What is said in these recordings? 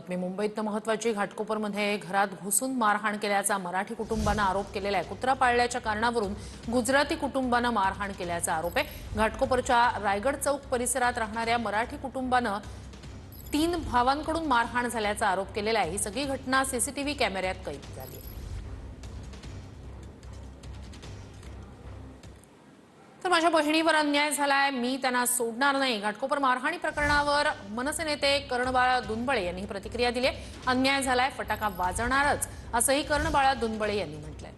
बातमी मुंबईत महत्त्वाची घाटकोपरमध्ये घरात घुसून मारहाण केल्याचा मराठी कुटुंबानं आरोप केलेला आहे। कुत्रा पाळल्याच्या कारणावरून गुजराती कुटुंबानं मारहाण केल्याचा आरोप आहे। घाटकोपरच्या रायगड चौक परिसरात राहणाऱ्या मराठी कुटुंबानं 3 भावांकडून मारहाण झाल्याचा आरोप केलेला आहे। ही सगळी घटना सीसीटीव्ही कॅमेऱ्यात कैद झाली आहे। तर माझ्या बहिणीवर अन्याय झालाय, मी त्यांना सोडणार नाही। घाटकोपर मारहाणी प्रकरणावर मनसे नेते कर्णबाळा दुनबळे यांनी प्रतिक्रिया दिली आहे। अन्याय झालाय, फटाका वाजवणारच असंही कर्णबाळा दुनबळे यांनी म्हटलंय।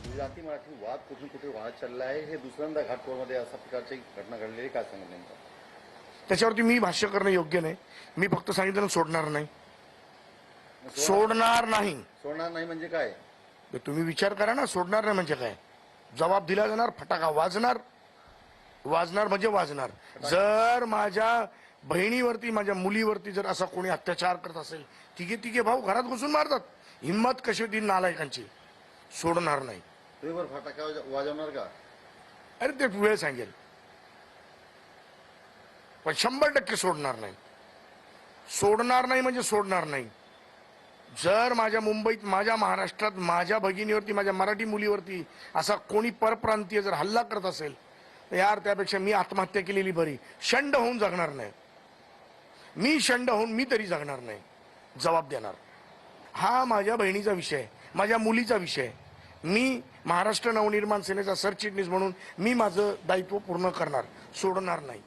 गुजराती मराठी वाद कुठून कुठे वाद चालला आहे, हे दुसऱ्यांदा घाटकोपरमध्ये अशा प्रकारची घटना घडलेली, काय सांगेल नेमकं? त्याच्यावरती मी भाष्य करणं योग्य नाही। मी फक्त सांगितलं सोडणार नाही, सोडणार नाही। सोडणार नाही म्हणजे काय? तुम्ही विचार करा ना, सोडणार नाही म्हणजे काय? जबाब दिला जाणार, फटाका वाजणार, वाजणार म्हणजे वाजणार। जर माझ्या बहिणीवरती, माझ्या मुलीवरती जर असा कोणी अत्याचार करत असेल, तिघे भाऊ घरात घुसून मारतात, हिम्मत कशी होती नालायकांची? सोडणार नाही। तुम्ही वर फटाका वाजवणार का? अरे ते वेळ सांगेल, पण 100% सोडणार नाही। सोडणार नाही म्हणजे सोडणार नाही। जर माझ्या मुंबईत, माझ्या महाराष्ट्रात, माझ्या भगिनीवरती, माझ्या मराठी मुलीवरती असा कोणी परप्रांतीय जर हल्ला करत असेल, तर यार त्यापेक्षा मी आत्महत्या केलेली बरी। शंड होऊन जगणार नाही मी, शंड होऊन मी तरी जगणार नाही, जबाब देणार। हा माझ्या बहिणीचा विषय, माझ्या मुलीचा विषय। मी महाराष्ट्र नवनिर्माण सेनेचा सरचिटणीस म्हणून मी माझं दायित्व पूर्ण करणार, सोडणार नाही।